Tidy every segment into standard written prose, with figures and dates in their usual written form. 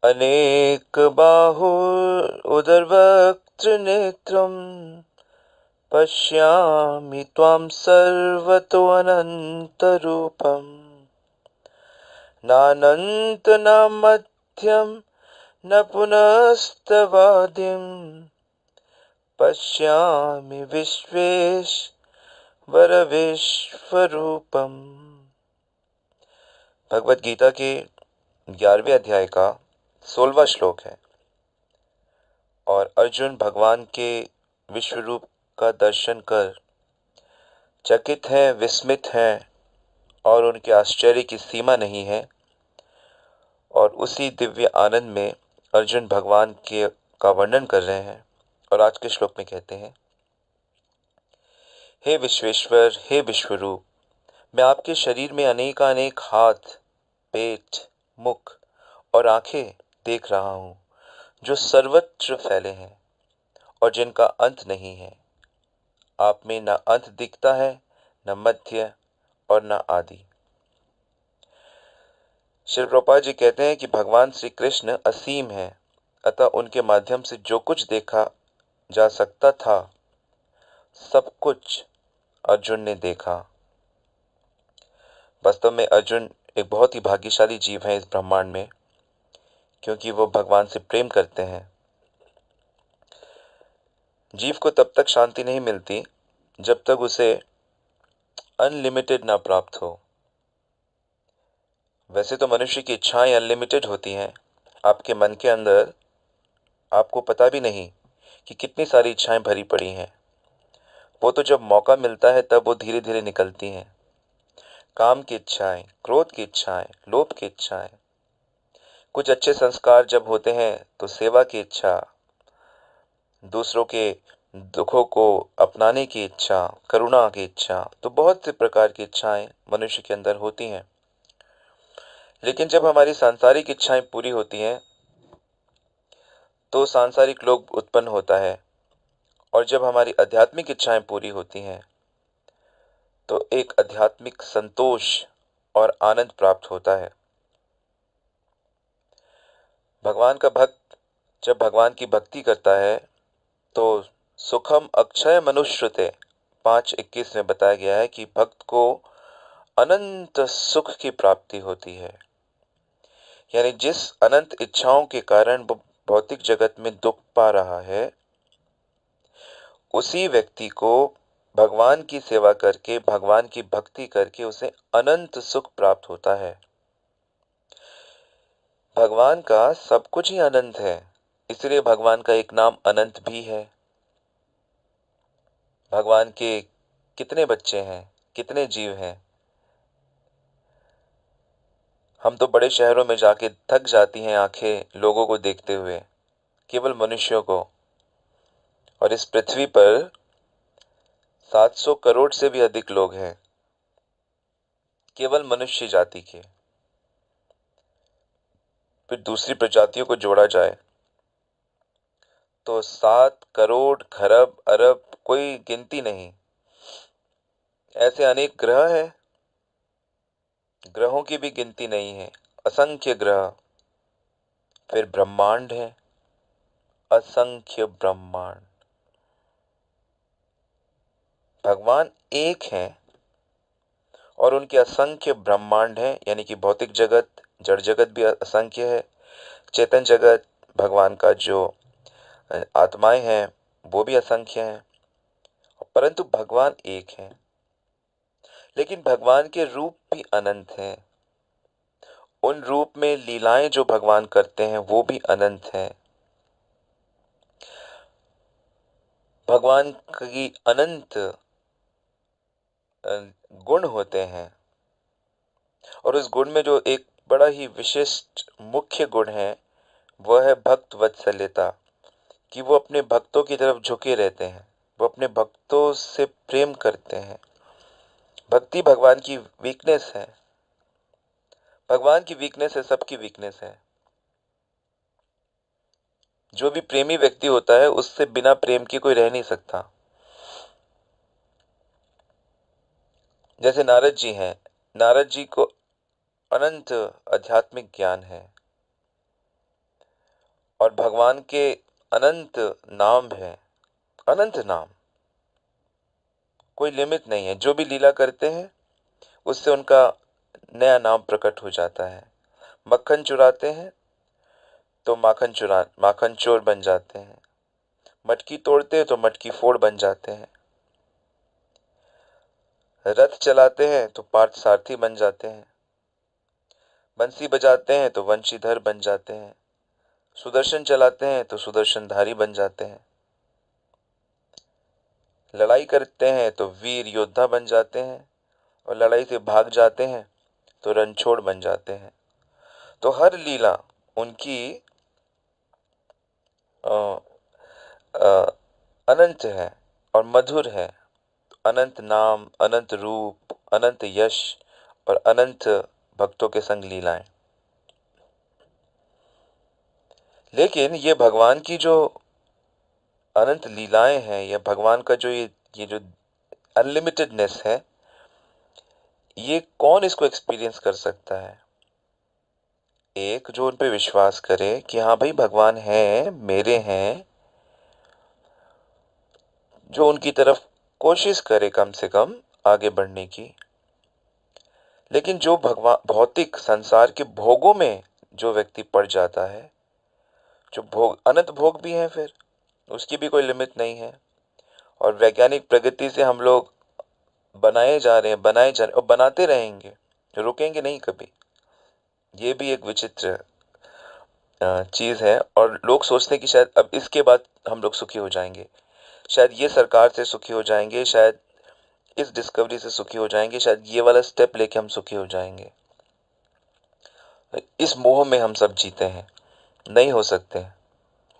अनेकबाहुरुदरवक्त्रनेत्रं पश्यामि त्वां सर्वतोऽनन्तरूपम् नानन्त न मध्यं न पुनस्तवादिं पश्यामि विश्वेश्वर विश्वरूपम्। भगवद गीता के 11वें अध्याय का 16वां श्लोक है। और अर्जुन भगवान के विश्वरूप का दर्शन कर चकित है, विस्मित है और उनके आश्चर्य की सीमा नहीं है। और उसी दिव्य आनंद में अर्जुन भगवान के का वर्णन कर रहे हैं। और आज के श्लोक में कहते हैं, हे विश्वेश्वर, हे विश्वरूप, मैं आपके शरीर में अनेकानेक हाथ, पेट, मुख और आंखें देख रहा हूँ, जो सर्वत्र फैले हैं और जिनका अंत नहीं है। आप में न अंत दिखता है, न मध्य और न आदि। श्री प्रभुपाद जी कहते हैं कि भगवान श्री कृष्ण असीम है, अतः उनके माध्यम से जो कुछ देखा जा सकता था, सब कुछ अर्जुन ने देखा। वास्तव में अर्जुन एक बहुत ही भाग्यशाली जीव है इस ब्रह्मांड में, क्योंकि वो भगवान से प्रेम करते हैं। जीव को तब तक शांति नहीं मिलती जब तक उसे अनलिमिटेड ना प्राप्त हो। वैसे तो मनुष्य की इच्छाएं अनलिमिटेड होती हैं। आपके मन के अंदर आपको पता भी नहीं कि कितनी सारी इच्छाएं भरी पड़ी हैं। वो तो जब मौका मिलता है तब वो धीरे धीरे निकलती हैं। काम की इच्छाएं, क्रोध की इच्छाएं, लोभ की इच्छाएं। कुछ अच्छे संस्कार जब होते हैं तो सेवा की इच्छा, दूसरों के दुखों को अपनाने की इच्छा, करुणा की इच्छा, तो बहुत से प्रकार की इच्छाएं मनुष्य के अंदर होती हैं। लेकिन जब हमारी सांसारिक इच्छाएं पूरी होती हैं तो सांसारिक लोभ उत्पन्न होता है। और जब हमारी आध्यात्मिक इच्छाएं पूरी होती हैं तो एक आध्यात्मिक संतोष और आनंद प्राप्त होता है। भगवान का भक्त जब भगवान की भक्ति करता है तो सुखम अक्षय मनुष्यते 5:21 में बताया गया है कि भक्त को अनंत सुख की प्राप्ति होती है। यानी जिस अनंत इच्छाओं के कारण वो भौतिक जगत में दुख पा रहा है, उसी व्यक्ति को भगवान की सेवा करके, भगवान की भक्ति करके उसे अनंत सुख प्राप्त होता है। भगवान का सब कुछ ही अनंत है, इसलिए भगवान का एक नाम अनंत भी है। भगवान के कितने बच्चे हैं, कितने जीव हैं। हम तो बड़े शहरों में जाके थक जाती हैं आंखें लोगों को देखते हुए, केवल मनुष्यों को। और इस पृथ्वी पर 700 करोड़ से भी अधिक लोग हैं, केवल मनुष्य जाति के। फिर दूसरी प्रजातियों को जोड़ा जाए तो 7 करोड़, खरब, अरब, कोई गिनती नहीं। ऐसे अनेक ग्रह हैं, ग्रहों की भी गिनती नहीं है, असंख्य ग्रह। फिर ब्रह्मांड है, असंख्य ब्रह्मांड। भगवान एक हैं और उनके असंख्य ब्रह्मांड हैं, यानी कि भौतिक जगत, जड़ जगत भी असंख्य है। चेतन जगत, भगवान का जो आत्माएं हैं वो भी असंख्य हैं। परंतु भगवान एक हैं। लेकिन भगवान के रूप भी अनंत हैं। उन रूप में लीलाएं जो भगवान करते हैं वो भी अनंत हैं। भगवान की अनंत गुण होते हैं। और उस गुण में जो एक बड़ा ही विशिष्ट मुख्य गुण है वह है भक्त वत्सल्यता, कि वो अपने भक्तों की तरफ झुके रहते हैं, वो अपने भक्तों से प्रेम करते हैं। भक्ति भगवान की वीकनेस है। भगवान की वीकनेस है, सबकी वीकनेस है। जो भी प्रेमी व्यक्ति होता है उससे बिना प्रेम के कोई रह नहीं सकता। जैसे नारद जी हैं, नारद जी को अनंत आध्यात्मिक ज्ञान है। और भगवान के अनंत नाम है, अनंत नाम, कोई लिमिट नहीं है। जो भी लीला करते हैं उससे उनका नया नाम प्रकट हो जाता है। मक्खन चुराते हैं तो माखन चोर बन जाते हैं। मटकी तोड़ते हैं तो मटकी फोड़ बन जाते हैं। रथ चलाते हैं तो पार्थ सारथी बन जाते हैं। बंसी बजाते हैं तो वंशीधर बन जाते हैं। सुदर्शन चलाते हैं तो सुदर्शनधारी बन जाते हैं। लड़ाई करते हैं तो वीर योद्धा बन जाते हैं, और लड़ाई से भाग जाते हैं तो रणछोड़ बन जाते हैं। तो हर लीला उनकी अ, अ, अनंत है और मधुर है। अनंत नाम, अनंत रूप, अनंत यश और अनंत भक्तों के संग लीलाएं। लेकिन ये भगवान की जो अनंत लीलाएं हैं, या भगवान का जो ये जो अनलिमिटेडनेस है, ये कौन इसको एक्सपीरियंस कर सकता है? एक जो उन पे विश्वास करे कि हाँ भाई भगवान है, मेरे हैं, जो उनकी तरफ कोशिश करे कम से कम आगे बढ़ने की। लेकिन जो भगवान भौतिक संसार के भोगों में जो व्यक्ति पड़ जाता है, जो भोग अनंत भोग भी हैं, फिर उसकी भी कोई लिमिट नहीं है। और वैज्ञानिक प्रगति से हम लोग बनाए जा रहे और बनाते रहेंगे, रुकेंगे नहीं कभी। ये भी एक विचित्र चीज है। और लोग सोचते हैं कि शायद अब इसके बाद हम लोग सुखी हो जाएंगे, शायद ये सरकार से सुखी हो जाएंगे, शायद इस डिस्कवरी से सुखी हो जाएंगे, शायद ये वाला स्टेप लेके हम सुखी हो जाएंगे। इस मोह में हम सब जीते हैं। नहीं हो सकते,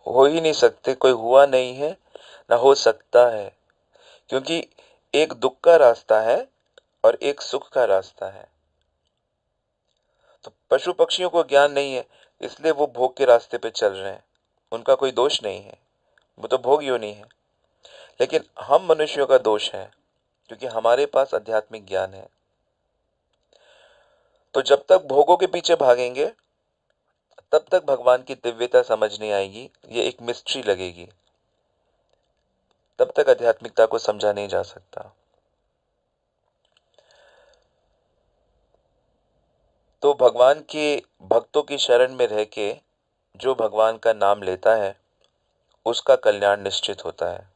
हो ही नहीं सकते, कोई हुआ नहीं है, ना हो सकता है। क्योंकि एक दुख का रास्ता है और एक सुख का रास्ता है। तो पशु पक्षियों को ज्ञान नहीं है, इसलिए वो भोग के रास्ते पे चल रहे हैं। उनका कोई दोष नहीं है, वो तो भोग योनि है। लेकिन हम मनुष्यों का दोष है, क्योंकि हमारे पास आध्यात्मिक ज्ञान है। तो जब तक भोगों के पीछे भागेंगे, तब तक भगवान की दिव्यता समझ नहीं आएगी, ये एक मिस्ट्री लगेगी। तब तक आध्यात्मिकता को समझा नहीं जा सकता। तो भगवान के भक्तों की शरण में रह के जो भगवान का नाम लेता है, उसका कल्याण निश्चित होता है।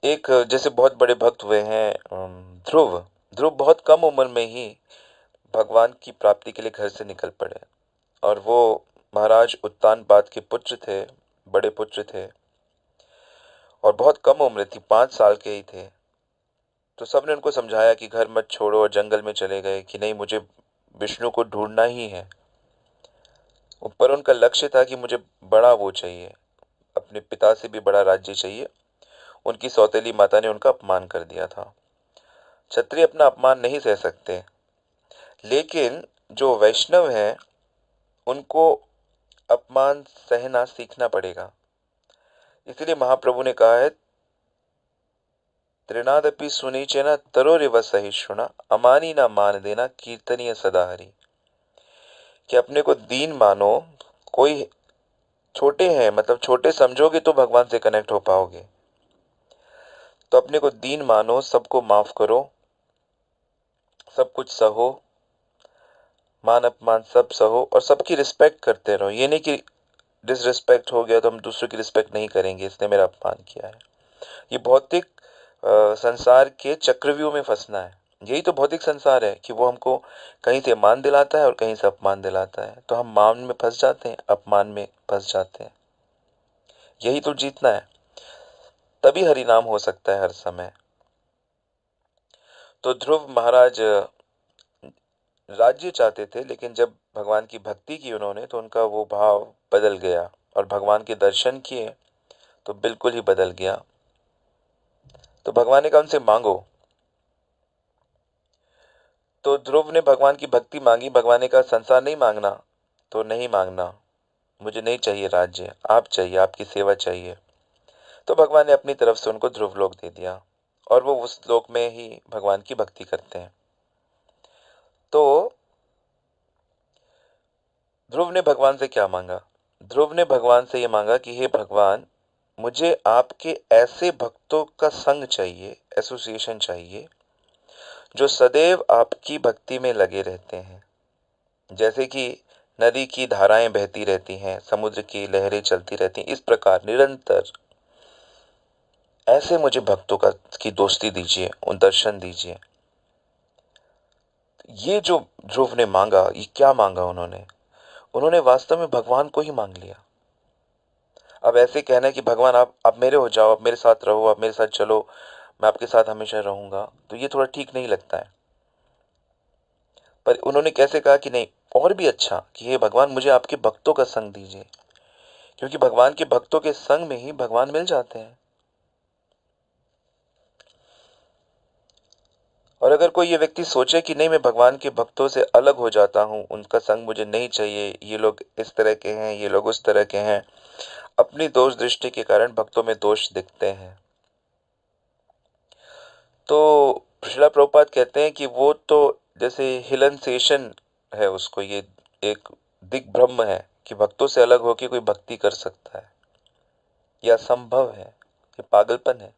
एक जैसे बहुत बड़े भक्त हुए हैं ध्रुव। ध्रुव बहुत कम उम्र में ही भगवान की प्राप्ति के लिए घर से निकल पड़े, और वो महाराज उत्तानपाद के पुत्र थे, बड़े पुत्र थे, और बहुत कम उम्र थी, 5 साल के ही थे। तो सबने उनको समझाया कि घर मत छोड़ो, और जंगल में चले गए कि नहीं, मुझे विष्णु को ढूंढना ही है। पर उनका लक्ष्य था कि मुझे बड़ा वो चाहिए, अपने पिता से भी बड़ा राज्य चाहिए। उनकी सौतेली माता ने उनका अपमान कर दिया था। क्षत्रिय अपना अपमान नहीं सह सकते, लेकिन जो वैष्णव हैं उनको अपमान सहना सीखना पड़ेगा। इसलिए महाप्रभु ने कहा है, त्रिनादपि सुनीचेना तरोरिव सहिष्णुना अमानी ना मान देना कीर्तनीय सदा हरि। कि अपने को दीन मानो। कोई छोटे हैं, मतलब छोटे समझोगे तो भगवान से कनेक्ट हो पाओगे। तो अपने को दीन मानो, सबको माफ करो, सब कुछ सहो, मान अपमान सब सहो, और सबकी रिस्पेक्ट करते रहो। ये नहीं कि डिसरिस्पेक्ट हो गया तो हम दूसरों की रिस्पेक्ट नहीं करेंगे, इसने मेरा अपमान किया है। ये भौतिक संसार के चक्रव्यूह में फंसना है। यही तो भौतिक संसार है कि वो हमको कहीं से मान दिलाता है और कहीं से अपमान दिलाता है। तो हम मान में फंस जाते हैं, अपमान में फंस जाते हैं। यही तो जीतना है, तभी हरिनाम हो सकता है हर समय। तो ध्रुव महाराज राज्य चाहते थे, लेकिन जब भगवान की भक्ति की उन्होंने, तो उनका वो भाव बदल गया, और भगवान के दर्शन किए तो बिल्कुल ही बदल गया। तो भगवान ने कहा उनसे मांगो। तो ध्रुव ने भगवान की भक्ति मांगी। भगवान ने कहा संसार नहीं मांगना, तो नहीं मांगना, मुझे नहीं चाहिए राज्य, आप चाहिए, आपकी सेवा चाहिए। तो भगवान ने अपनी तरफ से उनको ध्रुव लोक दे दिया, और वो उस लोक में ही भगवान की भक्ति करते हैं। तो ध्रुव ने भगवान से क्या मांगा? ध्रुव ने भगवान से ये मांगा कि हे भगवान, मुझे आपके ऐसे भक्तों का संग चाहिए, एसोसिएशन चाहिए, जो सदैव आपकी भक्ति में लगे रहते हैं। जैसे कि नदी की धाराएं बहती रहती हैं, समुद्र की लहरें चलती रहती हैं, इस प्रकार निरंतर ऐसे मुझे भक्तों का की दोस्ती दीजिए, उन दर्शन दीजिए। ये जो ध्रुव ने मांगा, ये क्या मांगा उन्होंने? उन्होंने वास्तव में भगवान को ही मांग लिया। अब ऐसे कहना है कि भगवान आप मेरे हो जाओ, आप मेरे साथ रहो, आप मेरे साथ चलो, मैं आपके साथ हमेशा रहूंगा, तो ये थोड़ा ठीक नहीं लगता है। पर उन्होंने कैसे कहा कि नहीं, और भी अच्छा कि हे भगवान, मुझे आपके भक्तों का संग दीजिए, क्योंकि भगवान के भक्तों के संग में ही भगवान मिल जाते हैं। और अगर कोई ये व्यक्ति सोचे कि नहीं, मैं भगवान के भक्तों से अलग हो जाता हूँ, उनका संग मुझे नहीं चाहिए, ये लोग इस तरह के हैं, ये लोग उस तरह के हैं, अपनी दोष दृष्टि के कारण भक्तों में दोष दिखते हैं, तो श्रीला प्रभुपाद कहते हैं कि वो तो जैसे हिलन सेशन है, उसको ये एक दिग्भ्रम है कि भक्तों से अलग होकर कोई भक्ति कर सकता है, यह असंभव है, ये पागलपन है।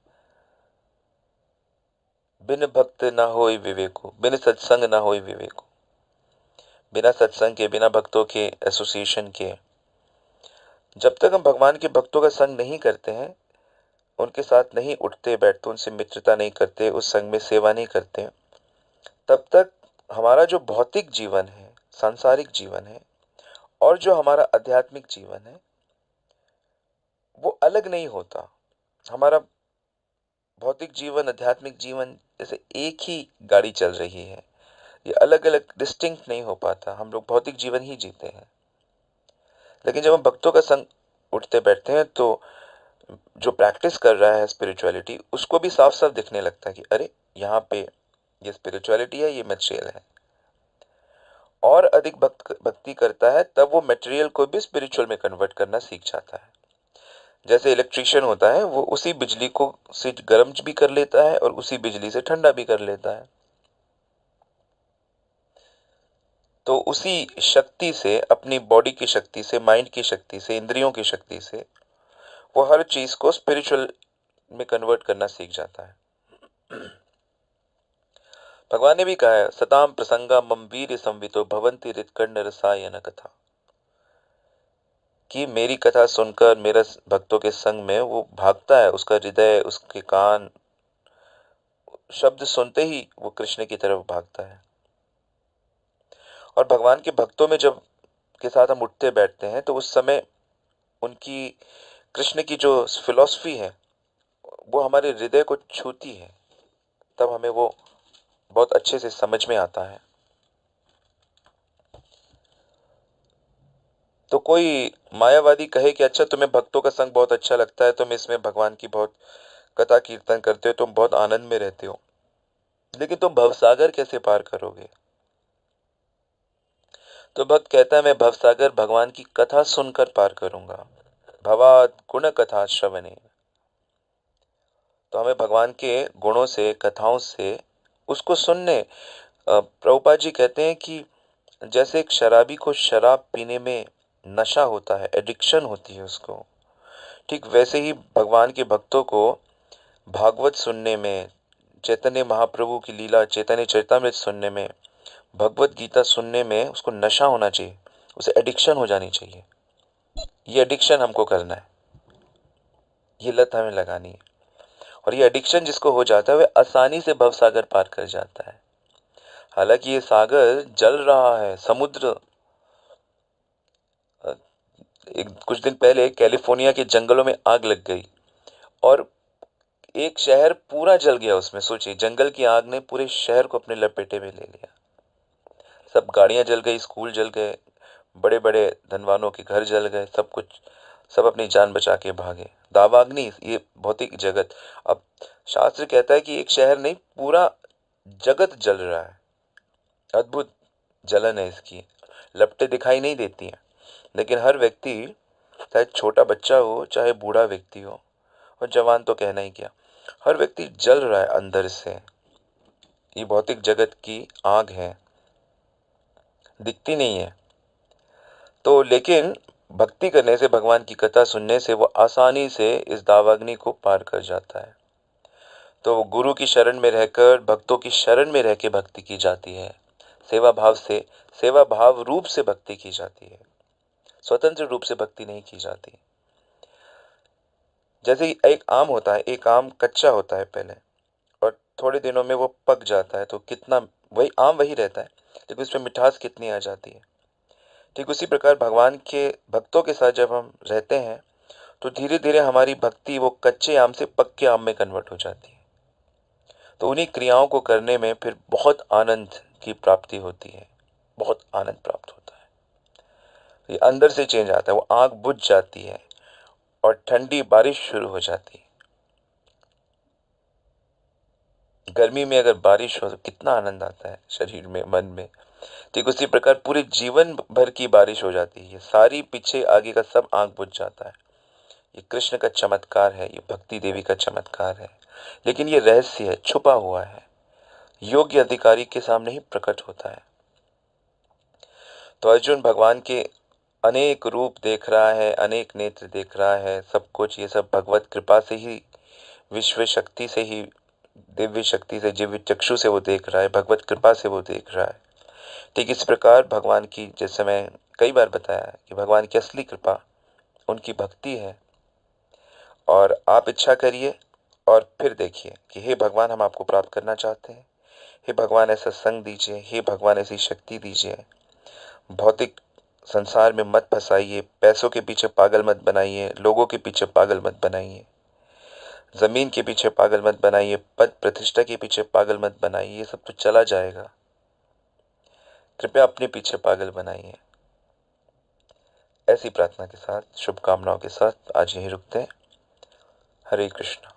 बिन भक्त ना होई विवेको, बिन सत्संग ना होई विवेको। बिना सत्संग के, बिना भक्तों के एसोसिएशन के, जब तक हम भगवान के भक्तों का संग नहीं करते हैं, उनके साथ नहीं उठते बैठते, उनसे मित्रता नहीं करते, उस संग में सेवा नहीं करते, तब तक हमारा जो भौतिक जीवन है, सांसारिक जीवन है, और जो हमारा आध्यात्मिक जीवन है, वो अलग नहीं होता। हमारा भौतिक जीवन, आध्यात्मिक जीवन जैसे एक ही गाड़ी चल रही है, ये अलग अलग डिस्टिंक्ट नहीं हो पाता। हम लोग भौतिक जीवन ही जीते हैं, लेकिन जब हम भक्तों का संग उठते बैठते हैं, तो जो प्रैक्टिस कर रहा है स्पिरिचुअलिटी, उसको भी साफ साफ दिखने लगता है कि अरे, यहाँ पे ये स्पिरिचुअलिटी है, ये मटेरियल है। और अधिक भक्ति करता है, तब वो मटेरियल को भी स्पिरिचुअल में कन्वर्ट करना सीख जाता है। जैसे इलेक्ट्रिशियन होता है, वो उसी बिजली को से गर्म भी कर लेता है और उसी बिजली से ठंडा भी कर लेता है। तो उसी शक्ति से, अपनी बॉडी की शक्ति से, माइंड की शक्ति से, इंद्रियों की शक्ति से, वो हर चीज को स्पिरिचुअल में कन्वर्ट करना सीख जाता है। भगवान ने भी कहा है, सताम प्रसंगा मम वीर संवितो भवंति हृत्कंड रसायन कथा, कि मेरी कथा सुनकर मेरा भक्तों के संग में वो भागता है, उसका हृदय, उसके कान शब्द सुनते ही वो कृष्ण की तरफ भागता है। और भगवान के भक्तों में जब के साथ हम उठते बैठते हैं, तो उस समय उनकी, कृष्ण की जो फिलॉसफी है, वो हमारे हृदय को छूती है, तब हमें वो बहुत अच्छे से समझ में आता है। तो कोई मायावादी कहे कि अच्छा, तुम्हें भक्तों का संग बहुत अच्छा लगता है, तुम इसमें भगवान की बहुत कथा कीर्तन करते हो, तुम बहुत आनंद में रहते हो, लेकिन तुम भवसागर कैसे पार करोगे? तो भक्त कहता है, मैं भवसागर भगवान की कथा सुनकर पार करूंगा। भवात गुण कथा श्रवणे। तो हमें भगवान के गुणों से, कथाओं से उसको सुनने, प्रभुपाद जी कहते हैं कि जैसे एक शराबी को शराब पीने में नशा होता है, एडिक्शन होती है उसको, ठीक वैसे ही भगवान के भक्तों को भागवत सुनने में, चैतन्य महाप्रभु की लीला, चैतन्य चरितामृत सुनने में, भगवत गीता सुनने में उसको नशा होना चाहिए, उसे एडिक्शन हो जानी चाहिए। ये एडिक्शन हमको करना है, ये लत हमें लगानी है। और ये एडिक्शन जिसको हो जाता है, वह आसानी से भवसागर पार कर जाता है। हालांकि ये सागर जल रहा है, समुद्र। एक कुछ दिन पहले कैलिफोर्निया के जंगलों में आग लग गई और एक शहर पूरा जल गया उसमें। सोचिए, जंगल की आग ने पूरे शहर को अपने लपेटे में ले लिया। सब गाड़ियां जल गई, स्कूल जल गए, बड़े बड़े धनवानों के घर जल गए, सब कुछ, सब अपनी जान बचा के भागे। दावाग्नि, ये भौतिक जगत। अब शास्त्र कहता है कि एक शहर नहीं, पूरा जगत जल रहा है। अद्भुत जलन है इसकी, लपटें दिखाई नहीं देती हैं, लेकिन हर व्यक्ति, चाहे छोटा बच्चा हो, चाहे बूढ़ा व्यक्ति हो, और जवान तो कहना ही क्या, हर व्यक्ति जल रहा है अंदर से। ये भौतिक जगत की आग है, दिखती नहीं है। तो लेकिन भक्ति करने से, भगवान की कथा सुनने से वो आसानी से इस दावाग्नि को पार कर जाता है। तो गुरु की शरण में रहकर, भक्तों की शरण में रह के भक्ति की जाती है। सेवा भाव से, सेवा भाव रूप से भक्ति की जाती है, स्वतंत्र रूप से भक्ति नहीं की जाती। जैसे एक आम होता है, एक आम कच्चा होता है पहले, और थोड़े दिनों में वो पक जाता है, तो कितना वही आम वही रहता है, लेकिन उसमें मिठास कितनी आ जाती है। ठीक उसी प्रकार भगवान के भक्तों के साथ जब हम रहते हैं तो धीरे धीरे हमारी भक्ति वो कच्चे आम से पक्के आम में कन्वर्ट हो जाती है। तो उन्हीं क्रियाओं को करने में फिर बहुत आनंद की प्राप्ति होती है, बहुत आनंद प्राप्त होता है। ये अंदर से चेंज आता है, वो आग बुझ जाती है और ठंडी बारिश शुरू हो जाती है। गर्मी में अगर बारिश हो तो कितना आनंद आता है शरीर में, मन में। ठीक उसी प्रकार पूरे जीवन भर की बारिश हो जाती है, सारी पीछे आगे का सब आग बुझ जाता है। ये कृष्ण का चमत्कार है, ये भक्ति देवी का चमत्कार है, लेकिन ये रहस्य है, छुपा हुआ है, योग्य अधिकारी के सामने ही प्रकट होता है। तो अर्जुन भगवान के अनेक रूप देख रहा है, अनेक नेत्र देख रहा है, सब कुछ ये सब भगवत कृपा से ही, विश्व शक्ति से ही, दिव्य शक्ति से, दिव्य चक्षु से वो देख रहा है, भगवत कृपा से वो देख रहा है। ठीक इस प्रकार भगवान की, जैसे मैं कई बार बताया कि भगवान की असली कृपा उनकी भक्ति है। और आप इच्छा करिए और फिर देखिए कि हे भगवान, हम आपको प्राप्त करना चाहते हैं, हे भगवान ऐसा संग दीजिए, हे भगवान ऐसी शक्ति दीजिए। भौतिक संसार में मत फंसाइए, पैसों के पीछे पागल मत बनाइए, लोगों के पीछे पागल मत बनाइए, जमीन के पीछे पागल मत बनाइए, पद प्रतिष्ठा के पीछे पागल मत बनाइए, ये सब तो चला जाएगा। कृपया अपने पीछे पागल बनाइए। ऐसी प्रार्थना के साथ, शुभकामनाओं के साथ आज यहीं रुकते हैं। हरे कृष्ण।